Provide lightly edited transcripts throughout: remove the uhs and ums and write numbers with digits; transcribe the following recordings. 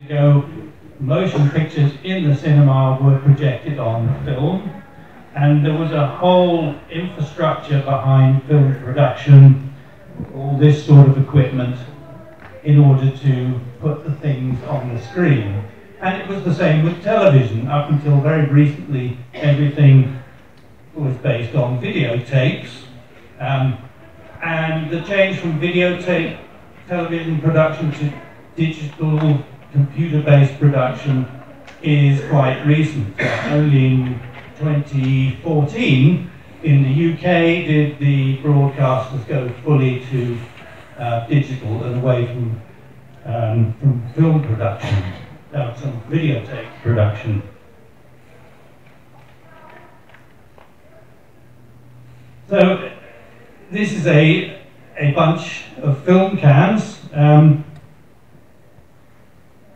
ago, motion pictures in the cinema were projected on film, and there was a whole infrastructure behind film production, all this sort of equipment, in order to put the things on the screen. And it was the same with television. Up until very recently, everything was based on videotapes, and the change from videotape television production to digital computer-based production is quite recent. Only in 2014 in the UK did the broadcasters go fully to digital and away from film production, some videotape production. So this is a bunch of film cans.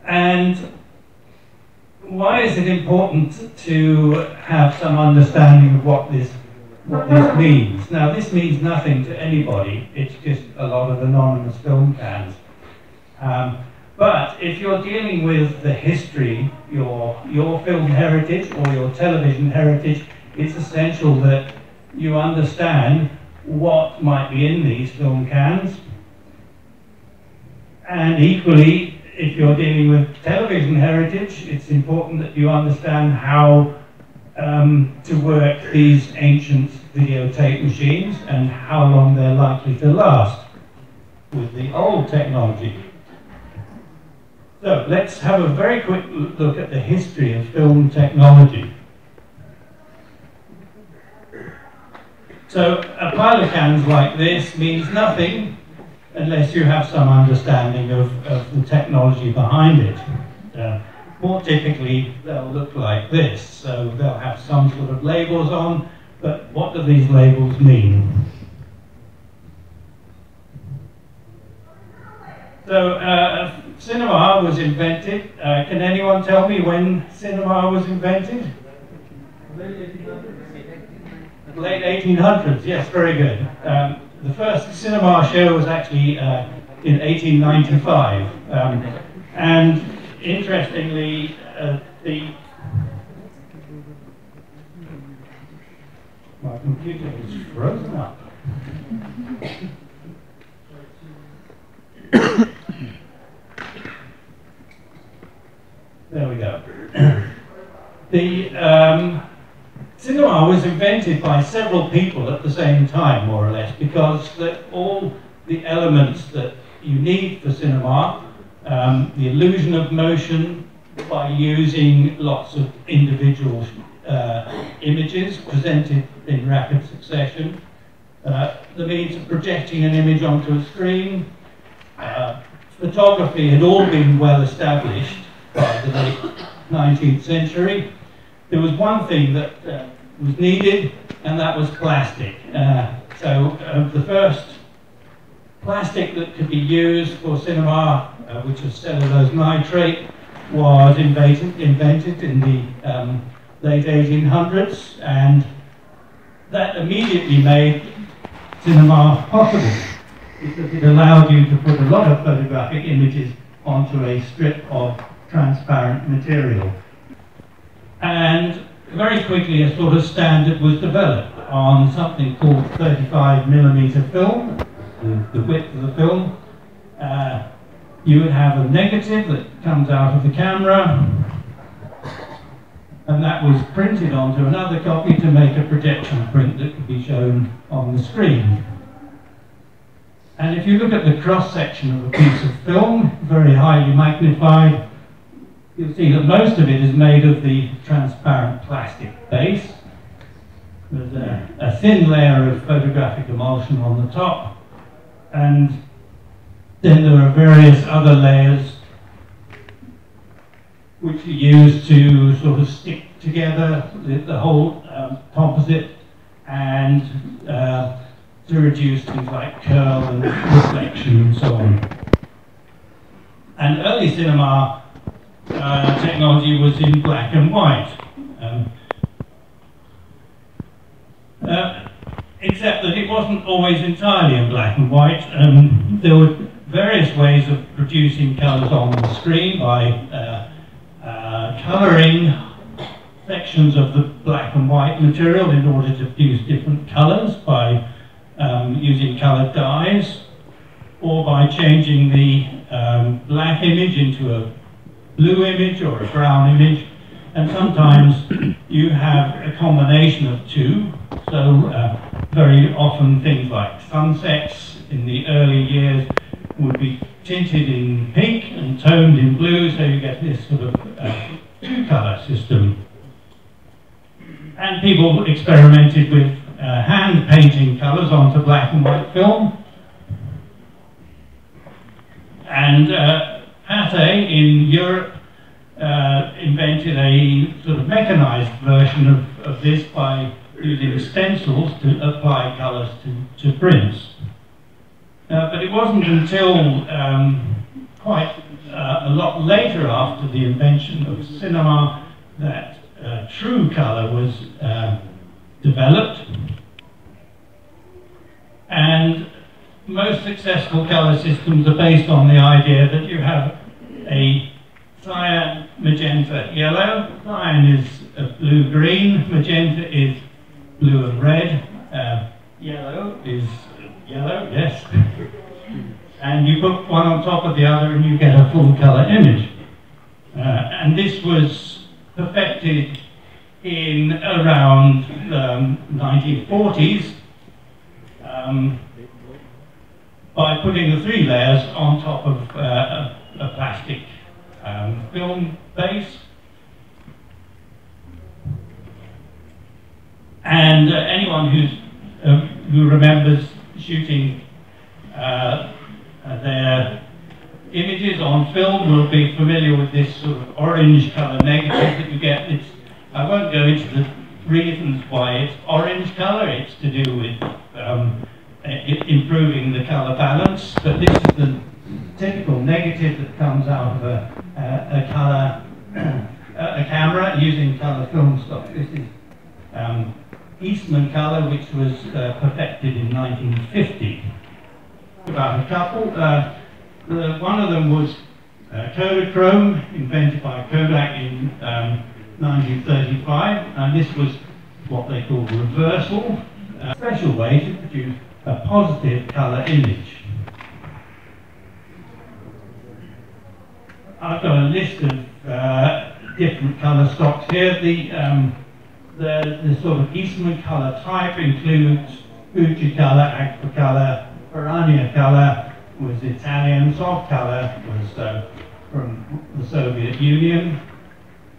And why is it important to have some understanding of what this means? Now, this means nothing to anybody. It's just a lot of anonymous film cans. But if you're dealing with the history, your film heritage or your television heritage, it's essential that you understand what might be in these film cans. And equally, if you're dealing with television heritage, it's important that you understand how to work these ancient videotape machines and how long they're likely to last with the old technology. So let's have a very quick look at the history of film technology. So a pile of cans like this means nothing unless you have some understanding of the technology behind it. More typically, they'll look like this. So they'll have some sort of labels on, but what do these labels mean? So cinema was invented. Can anyone tell me when cinema was invented? Late 1800s, yes, very good. The first cinema show was actually in 1895, and interestingly, my computer is frozen up. There we go. The cinema was invented by several people at the same time, more or less, because all the elements that you need for cinema, the illusion of motion by using lots of individual images presented in rapid succession, the means of projecting an image onto a screen, photography had all been well established by the late 19th century. There was one thing that was needed, and that was plastic. The first plastic that could be used for cinema, which was cellulose nitrate, was invented in the late 1800s, and that immediately made cinema possible, because it allowed you to put a lot of photographic images onto a strip of transparent material. And very quickly a sort of standard was developed on something called 35mm film, the width of the film. You would have a negative that comes out of the camera, and that was printed onto another copy to make a projection print that could be shown on the screen. And if you look at the cross-section of a piece of film, very highly magnified, you'll see that most of it is made of the transparent plastic base. There's a thin layer of photographic emulsion on the top, and then there are various other layers which are used to sort of stick together the whole composite, and to reduce things like curl and reflection and so on. And early cinema technology was in black and white, except that it wasn't always entirely in black and white. There were various ways of producing colours on the screen by colouring sections of the black and white material in order to produce different colours by using coloured dyes, or by changing the black image into a blue image or a brown image. And sometimes you have a combination of two. So very often things like sunsets in the early years would be tinted in pink and toned in blue, so you get this sort of two-colour system. And people experimented with hand painting colours onto black and white film. And Pathé in Europe invented a sort of mechanized version of this by using stencils to apply colours to prints. But it wasn't until quite a lot later, after the invention of cinema, that true colour was developed. And most successful colour systems are based on the idea that you have a cyan, magenta, yellow. Cyan is blue-green, magenta is blue and red, yellow is yellow, yes. And you put one on top of the other and you get a full colour image. And this was perfected in around 1940s by putting the three layers on top of a plastic film base. And anyone who remembers shooting their images on film will be familiar with this sort of orange colour negative that you get. I won't go into the reasons why it's orange colour. It's to do with improving the colour balance, but this is the typical negative that comes out of a camera using colour film stock. This is Eastman colour, which was perfected in 1950. About a couple. One of them was Kodachrome, invented by Kodak in 1935, and this was what they call reversal, a special way to produce a positive colour image. I've got a list of different colour stocks here. The sort of Eastman colour type includes Fuji colour, Agfa colour, Piranha colour was Italian, Soft colour was from the Soviet Union,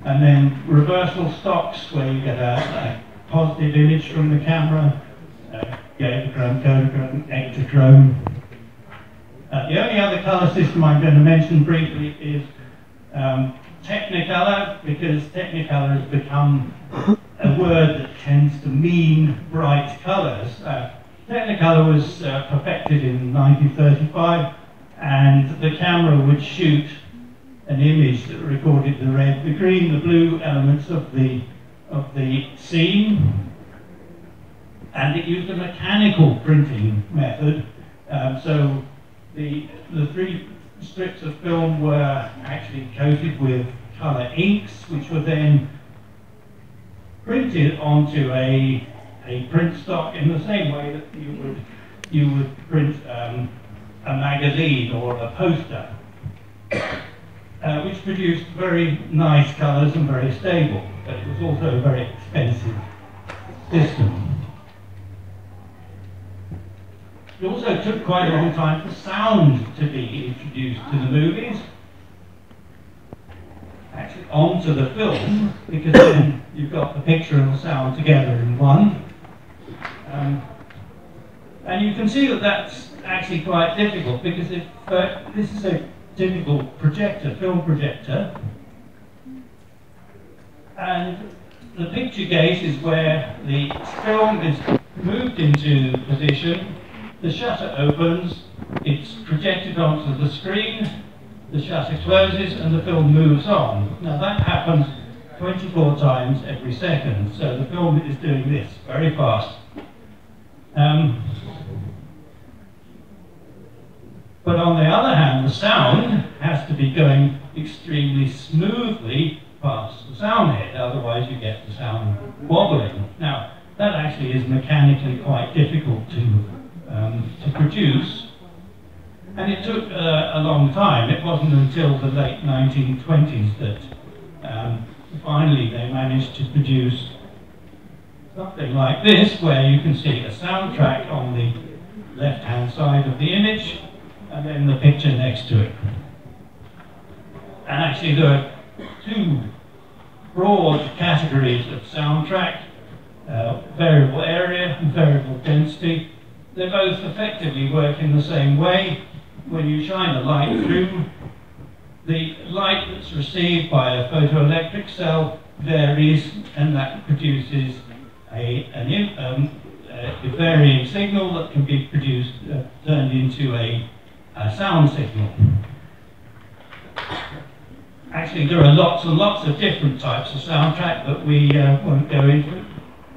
and then reversal stocks where you get a positive image from the camera, Kodachrome, Ektachrome. The only other colour system I'm going to mention briefly is Technicolor, because Technicolor has become a word that tends to mean bright colours. Technicolor was perfected in 1935, and the camera would shoot an image that recorded the red, the green, the blue elements of the scene, and it used a mechanical printing method. So the three strips of film were actually coated with colour inks, which were then printed onto a print stock in the same way that you would print a magazine or a poster, which produced very nice colours and very stable, but it was also a very expensive system. It also took quite a long time for sound to be introduced to the movies, actually onto the film, because then you've got the picture and the sound together in one. And you can see that that's actually quite difficult, because if this is a typical projector, film projector, and the picture gate is where the film is moved into position. The shutter opens, it's projected onto the screen, the shutter closes, and the film moves on. Now that happens 24 times every second, so the film is doing this very But on the other hand, the sound has to be going extremely smoothly past the sound head, otherwise you get the sound wobbling. Now, that actually is mechanically quite difficult to produce, and it took a long time. It wasn't until the late 1920s that finally they managed to produce something like this, where you can see a soundtrack on the left-hand side of the image, and then the picture next to it. And actually there are two broad categories of soundtrack, variable area and variable density. They both effectively work in the same way. When you shine a light through, the light that's received by a photoelectric cell varies, and that produces a varying signal that can be produced, turned into a sound signal. Actually, there are lots and lots of different types of soundtrack, but we won't go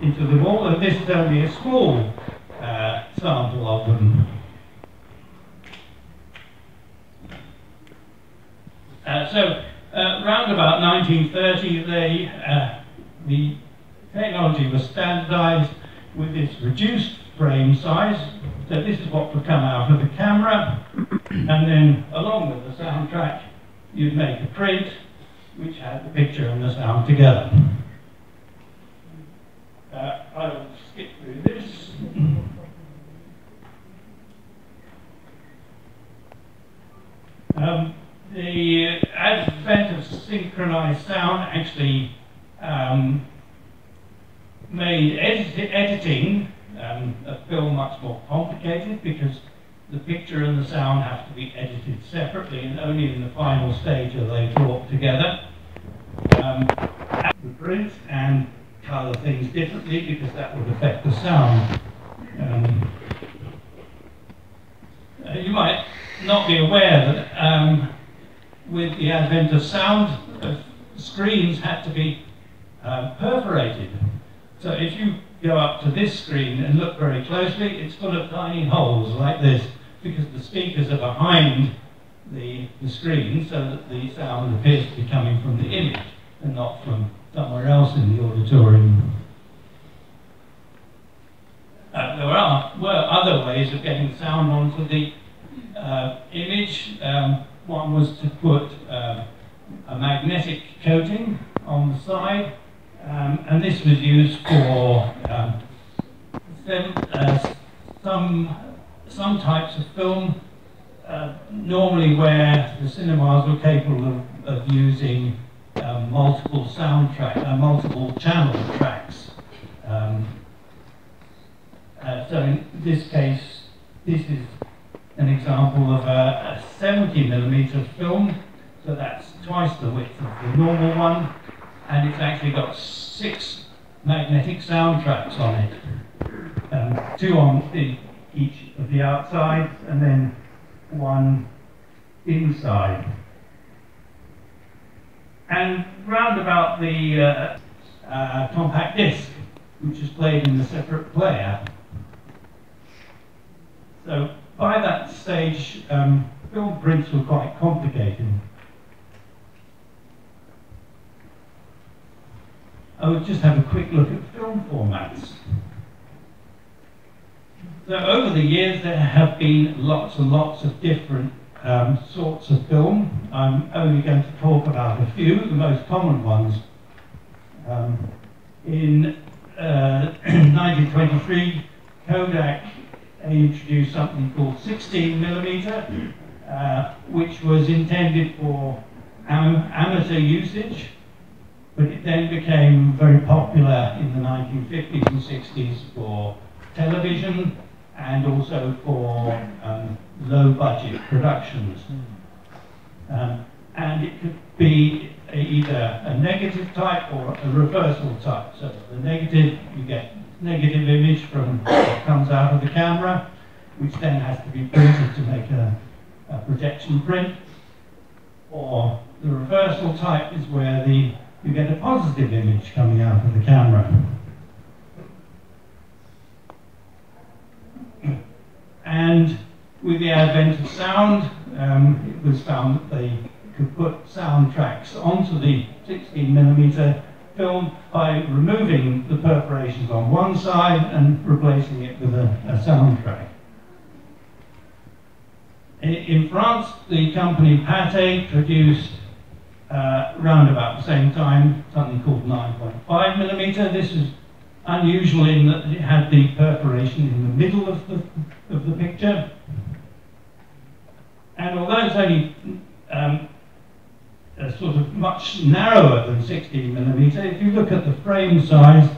into them all, and this is only a small sample of them. Round about 1930, the technology was standardized with this reduced frame size. So this is what would come out of the camera, and then along with the soundtrack, you'd make a print which had the picture and the sound together. I'll skip through this. The advent of synchronized sound actually made editing a film much more complicated, because the picture and the sound have to be edited separately, and only in the final stage are they brought together. The print and colour things differently, because that would affect the sound. You might not be aware that with the advent of sound, screens had to be perforated. So if you go up to this screen and look very closely, it's full of tiny holes like this, because the speakers are behind the screen, so that the sound appears to be coming from the image and not from somewhere else in the auditorium. There were other ways of getting sound onto the image. One was to put a magnetic coating on the side, and this was used for some types of film, normally where the cinemas were capable of using multiple multiple channel tracks. So in this case, this is an example of a 70mm film, so that's twice the width of the normal one, and it's actually got 6 magnetic soundtracks on it, 2 on each of the outsides, and then 1 inside. And round about the compact disc, which is played in a separate player. So by that stage, film prints were quite complicated. I would just have a quick look at film formats. So over the years, there have been lots and lots of different sorts of film. I'm only going to talk about a few, the most common ones. In 1923, Kodak introduced something called 16mm, which was intended for amateur usage, but it then became very popular in the 1950s and 60s for television and also for low-budget productions. And it could be either a negative type or a reversal type. So the negative, you get negative image from what comes out of the camera, which then has to be printed to make a projection print. Or the reversal type is where you get a positive image coming out of the camera. And with the advent of sound, it was found that they could put soundtracks onto the 16mm film by removing the perforations on one side and replacing it with a soundtrack. In France, the company Pathé produced round about the same time something called 9.5mm. This is unusual in that it had the perforation in the middle of the picture. And although it's only sort of much narrower than 16mm, if you look at the frame size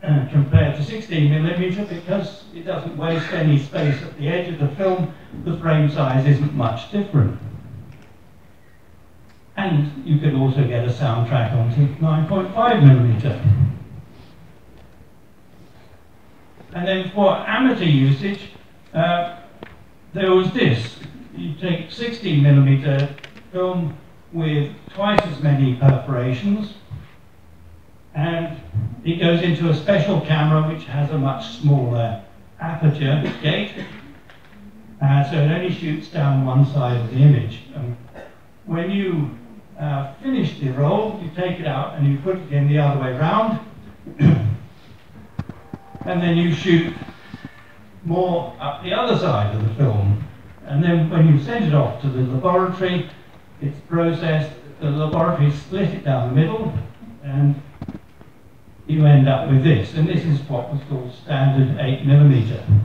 compared to 16mm, because it doesn't waste any space at the edge of the film, the frame size isn't much different. And you could also get a soundtrack onto 9.5mm. And then for amateur usage, there was this. You take 16mm film with twice as many perforations, and it goes into a special camera which has a much smaller aperture gate, so it only shoots down one side of the image. When you finish the roll, you take it out and you put it in the other way round, and then you shoot more up the other side of the film. And then when you send it off to the laboratory, it's processed, the laboratory split it down the middle, and you end up with this. And this is what was called standard 8mm.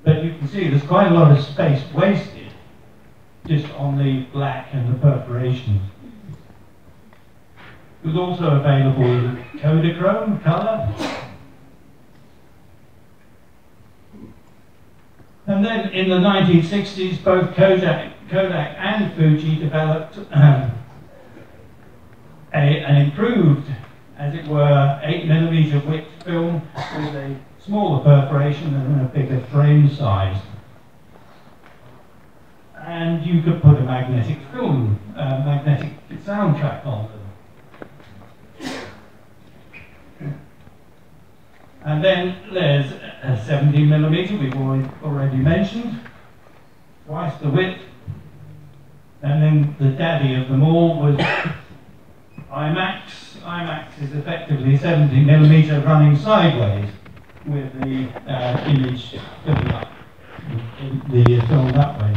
But you can see there's quite a lot of space wasted just on the black and the perforations. It was also available in Kodachrome colour. And then in the 1960s, both Kodak and Fuji developed an improved, as it were, 8mm width film with a smaller perforation and a bigger frame size. And you could put a magnetic film, magnetic soundtrack on them. And then there's a 17mm we've already mentioned, twice the width. And then the daddy of them all was IMAX. IMAX is effectively 17mm running sideways with the image filling up the film that way.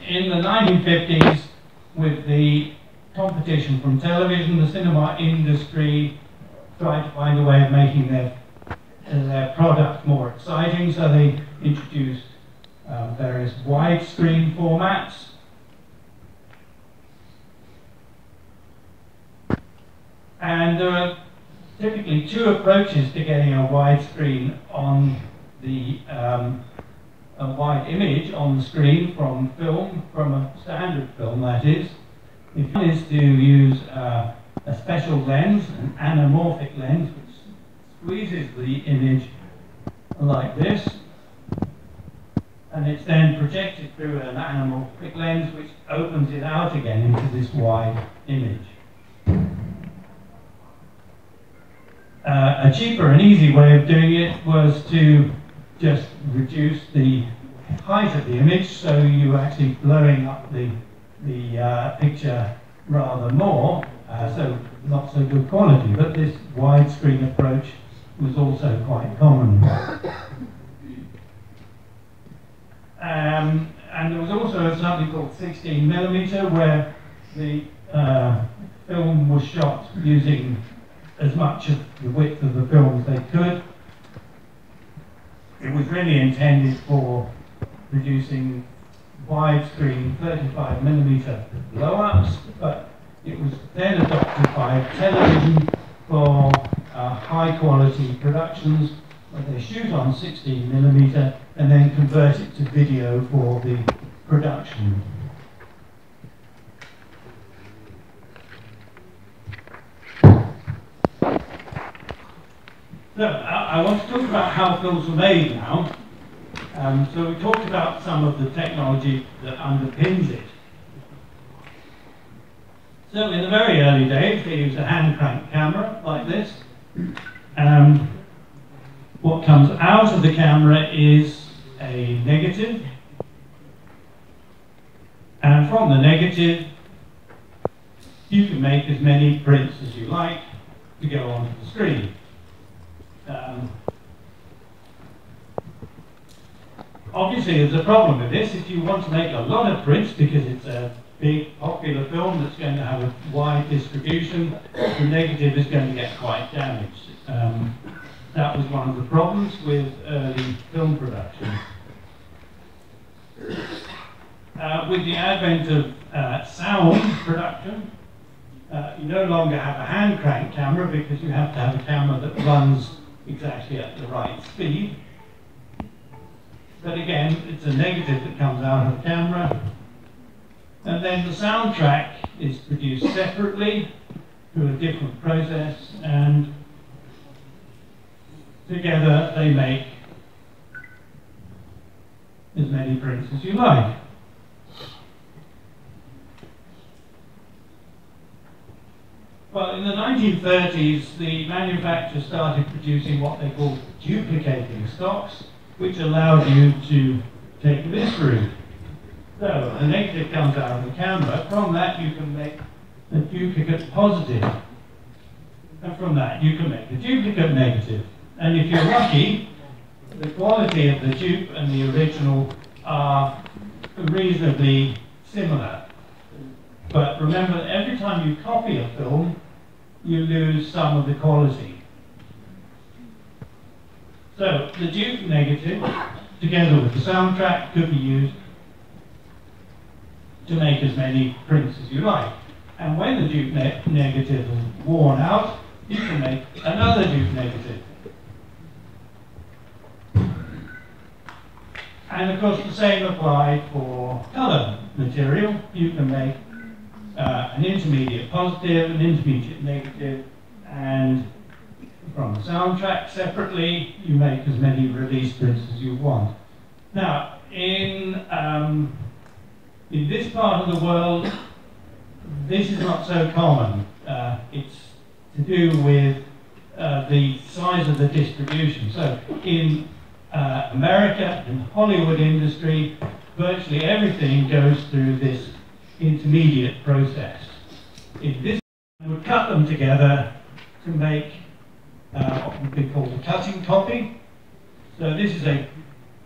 In the 1950s, with the competition from television, the cinema industry tried to find a way of making their product more exciting, so they introduced various widescreen formats. And there are typically two approaches to getting a widescreen on the a wide image on the screen from film, from a standard film that is. If one is to use a special lens, an anamorphic lens, which squeezes the image like this, and it's then projected through an anamorphic lens which opens it out again into this wide image. A cheaper and easy way of doing it was to just reduce the height of the image, so you actually blowing up the picture rather more, so not so good quality. But this widescreen approach was also quite common. And there was also something called 16mm, where the film was shot using as much of the width of the film as they could. It was really intended for producing widescreen 35mm blow-ups, but it was then adopted by television for high-quality productions where they shoot on 16mm and then convert it to video for the production. So I want to talk about how films are made now. So we talked about some of the technology that underpins it. So in the very early days, they used a hand crank camera like this. What comes out of the camera is a negative, and from the negative you can make as many prints as you like to go onto the screen. Obviously there's a problem with this. If you want to make a lot of prints because it's a big popular film that's going to have a wide distribution, the negative is going to get quite damaged. That was one of the problems with early film production. With the advent of sound production, you no longer have a hand crank camera because you have to have a camera that runs exactly at the right speed. But again, it's a negative that comes out of the camera. And then the soundtrack is produced separately through a different process, and together they make as many prints as you like. Well, in the 1930s, the manufacturers started producing what they called duplicating stocks, which allowed you to take this route. So a negative comes out of the camera. From that you can make a duplicate positive, and from that you can make a duplicate negative. And if you're lucky, the quality of the dupe and the original are reasonably similar. But remember that every time you copy a film, you lose some of the quality. So the dupe negative, together with the soundtrack, could be used to make as many prints as you like. And when the dupe negative is worn out, you can make another dupe negative. And of course the same applied for colour material. You can make an intermediate positive, an intermediate negative, and from the soundtrack separately, you make as many release prints as you want. Now, in this part of the world, this is not so common. It's to do with the size of the distribution. So in America, in the Hollywood industry, virtually everything goes through this intermediate process. In this, we would cut them together to make what would be called a cutting copy. So this is a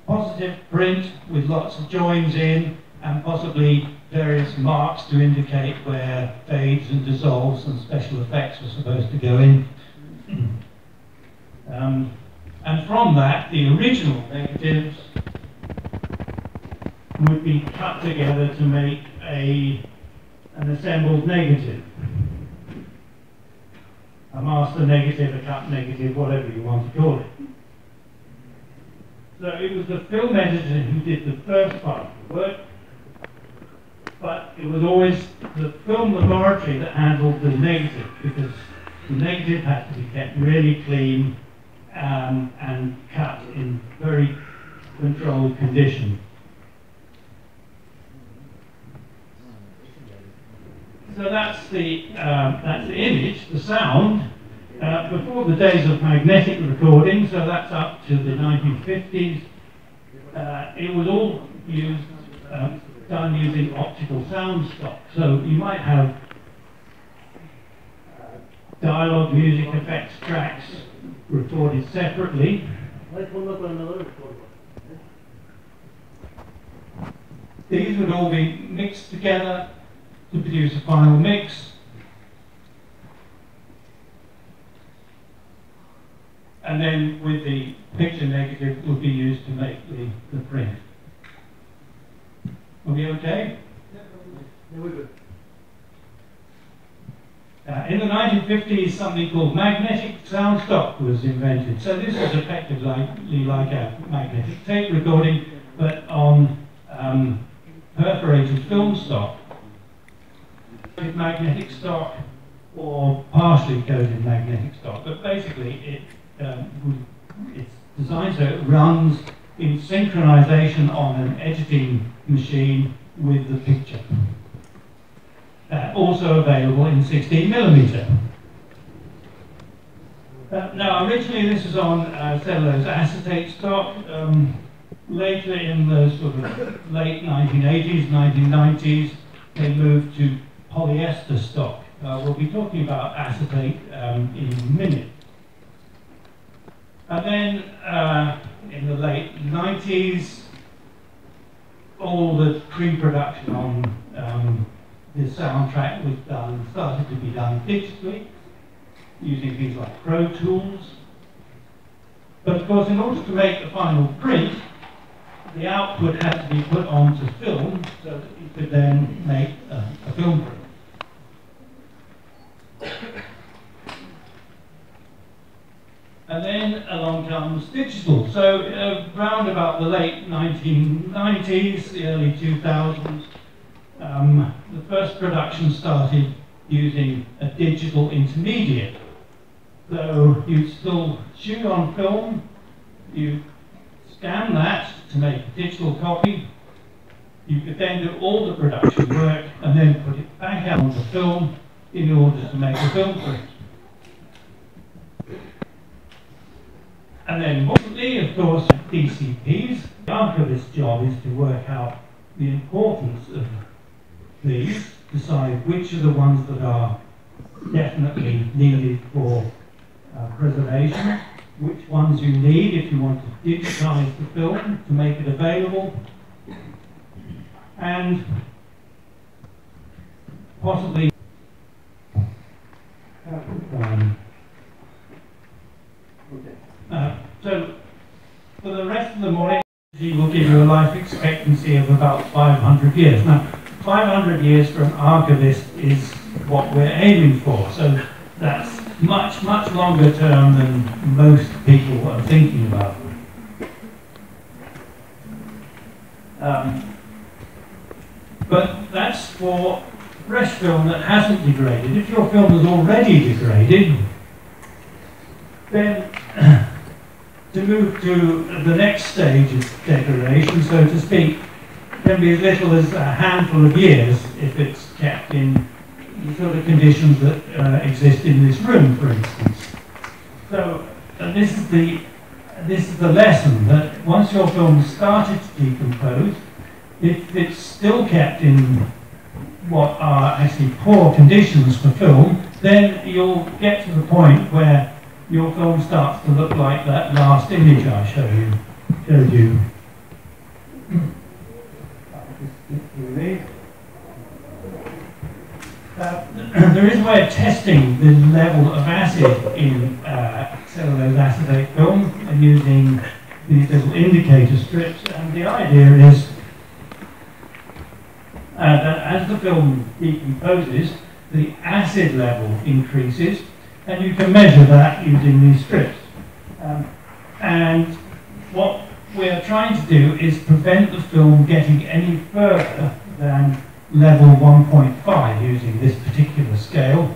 positive print with lots of joins in, and possibly various marks to indicate where fades and dissolves and special effects are supposed to go in. And from that, the original negatives would be cut together to make an assembled negative. A master negative, a cut negative, whatever you want to call it. So it was the film editor who did the first part of the work, but it was always the film laboratory that handled the negative, because the negative had to be kept really clean and cut in very controlled condition. So that's the image, the sound. Before the days of magnetic recording, so that's up to the 1950s, it was all used, done using optical sound stock. So you might have dialogue, music effects tracks recorded separately. These would all be mixed together to produce a final mix. And then with the picture negative would be used to make the print. Are we okay? Yeah, we're good. In the 1950s, something called magnetic sound stock was invented. So this is effectively like a magnetic tape recording, but on perforated film stock. Magnetic stock or partially coated magnetic stock, but basically it's designed so it runs in synchronization on an editing machine with the picture. also available in 16mm. Now, originally this was on cellulose acetate stock. Later in the sort of late 1980s, 1990s, they moved to polyester stock. We'll be talking about acetate in a minute. And then in the late 90s, all the pre-production on the soundtrack started to be done digitally, using things like Pro Tools. But of course, in order to make the final print, the output had to be put onto film so that you could then make a film print. And then along comes digital. So round about the late 1990s, the early 2000s, the first production started using a digital intermediate. So you still shoot on film, you scan that to make a digital copy. You could then do all the production work and then put it back out onto film in order to make a film print. And then mostly, of course, DCPs. The archivist's job is to work out the importance of these, decide which are the ones that are definitely needed for preservation, which ones you need if you want to digitize the film to make it available, and possibly so for the rest of the morning, will give you a life expectancy of about 500 years. Now, 500 years for an archivist is what we're aiming for, so that's much, much longer term than most people are thinking about. But that's for fresh film that hasn't degraded. If your film has already degraded, then to move to the next stage of degradation, so to speak, can be as little as a handful of years if it's kept in the sort of conditions that exist in this room, for instance. So this is the lesson, that once your film started to decompose, if it's still kept in what are actually poor conditions for film, then you'll get to the point where your film starts to look like that last image I showed you. There is a way of testing the level of acid in cellulose acetate film using these little indicator strips, and the idea is that as the film decomposes, the acid level increases, and you can measure that using these strips. And what we're trying to do is prevent the film getting any further than level 1.5 using this particular scale.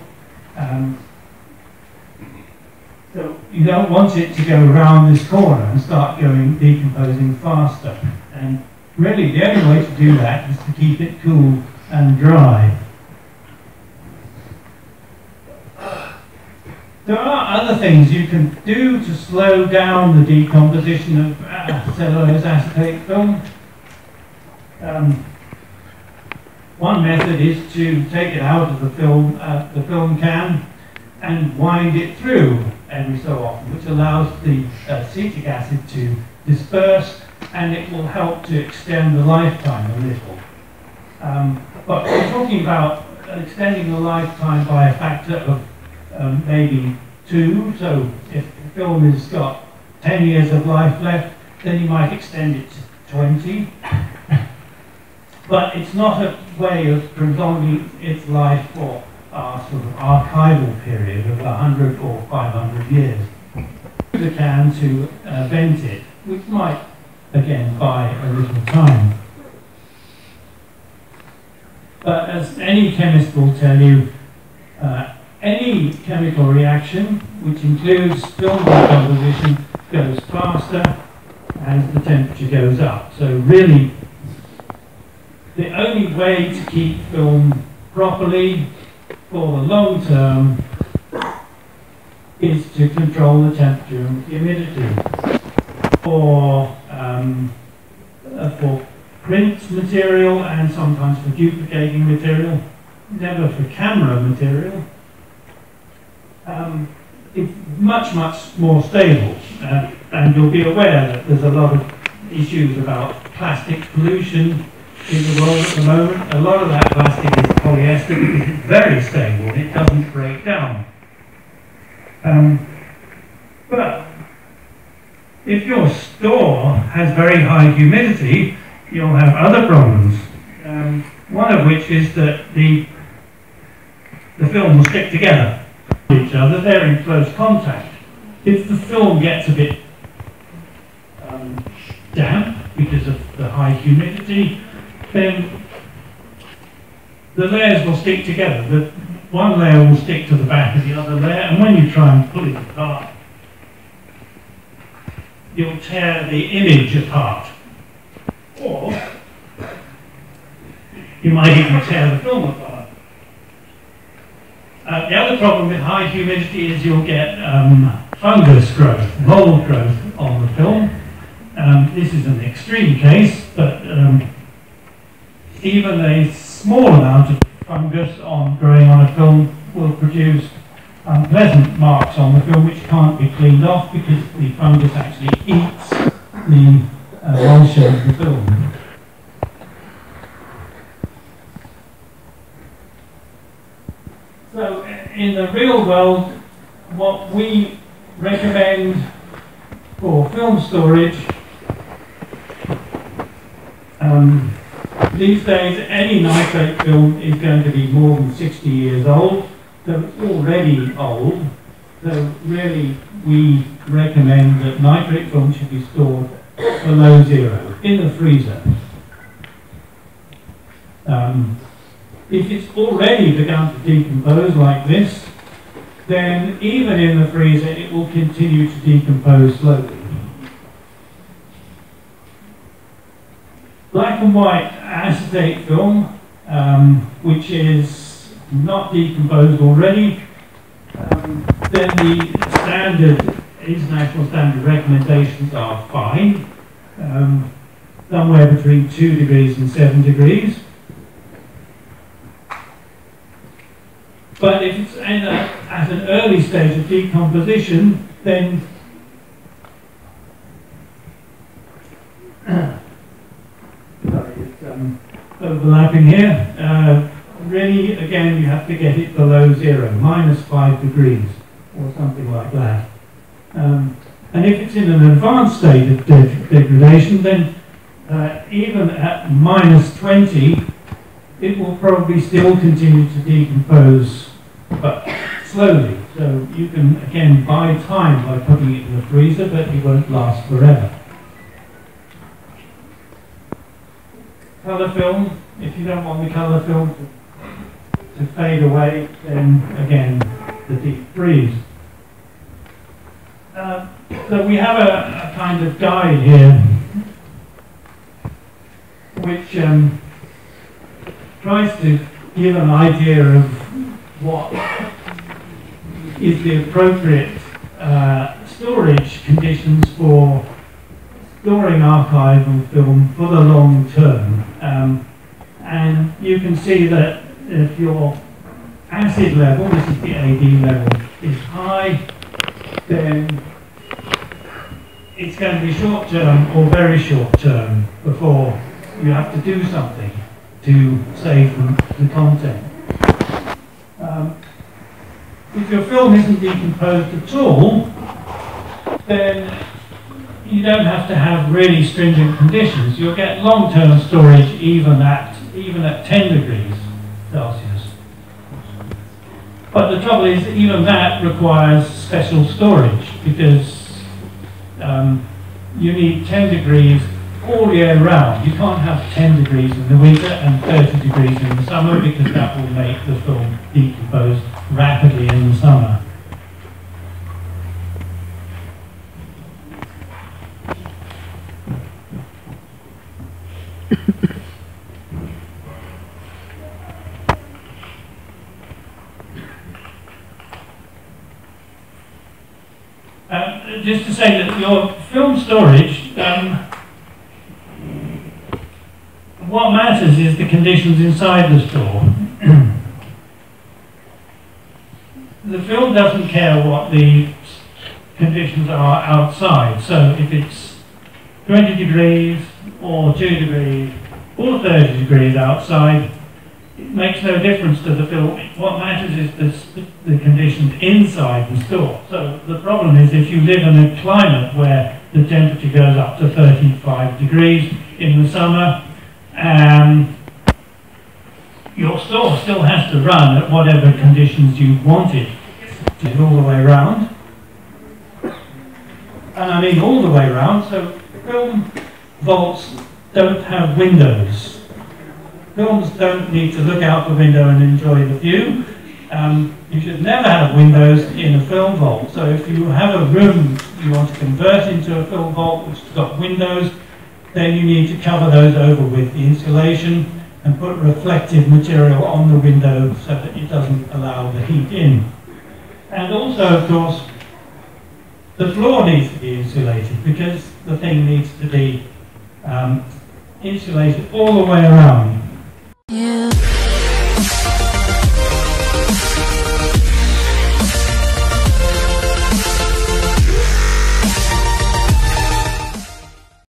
So you don't want it to go around this corner and start decomposing faster. And really the only way to do that is to keep it cool and dry. There are other things you can do to slow down the decomposition of cellulose acetate film. One method is to take it out of the film can and wind it through every so often, which allows the acetic acid to disperse, and it will help to extend the lifetime a little. But we're talking about extending the lifetime by a factor of maybe 2, so if the film has got 10 years of life left, then you might extend it to 20. But it's not a way of prolonging its life for our sort of archival period of 100 or 500 years. Use a can to vent it, which might, again, buy a little time. But as any chemist will tell you, any chemical reaction, which includes film decomposition, goes faster as the temperature goes up. So really, the only way to keep film properly for the long term is to control the temperature and humidity. For print material and sometimes for duplicating material, never for camera material, it's much more stable. And you'll be aware that there's a lot of issues about plastic pollution in the world at the moment. A lot of that plastic is polyester because it's very stable, it doesn't break down. But if your store has very high humidity, you'll have other problems. One of which is that the film will stick together with each other. They're in close contact. If the film gets a bit damp because of the high humidity, then the layers will stick together. The one layer will stick to the back of the other layer, and when you try and pull it apart, you'll tear the image apart. Or you might even tear the film apart. The other problem with high humidity is you'll get fungus growth, mold growth on the film. This is an extreme case, but even a small amount of fungus growing on a film will produce unpleasant marks on the film which can't be cleaned off because the fungus actually eats the emulsion of the film. So in the real world, what we recommend for film storage, these days any nitrate film is going to be more than 60 years old, so it's already old. So really we recommend that nitrate film should be stored below zero, in the freezer. If it's already begun to decompose like this, then even in the freezer it will continue to decompose slowly. Black and white acetate film, which is not decomposed already, then the standard, international standard recommendations are fine, somewhere between 2 degrees and 7 degrees. But if it's at an early stage of decomposition, then sorry, it's overlapping here. Really, again, you have to get it below zero, -5 degrees or something like that. And if it's in an advanced state of degradation, then even at -20, it will probably still continue to decompose, but slowly. So you can, again, buy time by putting it in the freezer, but it won't last forever. Colour film, if you don't want the colour film to fade away, then again, the deep freeze. So we have a kind of guide here, which tries to give an idea of what is the appropriate storage conditions for storing archival film for the long term. And you can see that if your acid level, this is the AD level, is high, then it's going to be short term or very short term before you have to do something to save the content. If your film isn't decomposed at all, then you don't have to have really stringent conditions. You'll get long-term storage even at 10 degrees Celsius. But the trouble is, even that requires special storage because you need 10 degrees all year round. You can't have 10 degrees in the winter and 30 degrees in the summer because that will make the film decompose rapidly in the summer. just to say that your film storage, what matters is the conditions inside the store. The film doesn't care what the conditions are outside, so if it's 20 degrees or 2 degrees or 30 degrees outside, it makes no difference to the film. What matters is the conditions inside the store. So the problem is if you live in a climate where the temperature goes up to 35 degrees in the summer, your store still has to run at whatever conditions you want it all the way around. And I mean all the way around, so film vaults don't have windows. Films don't need to look out the window and enjoy the view. You should never have windows in a film vault. So if you have a room you want to convert into a film vault which has got windows, then you need to cover those over with the insulation and put reflective material on the window so that it doesn't allow the heat in. And also, of course, the floor needs to be insulated because the thing needs to be insulated all the way around.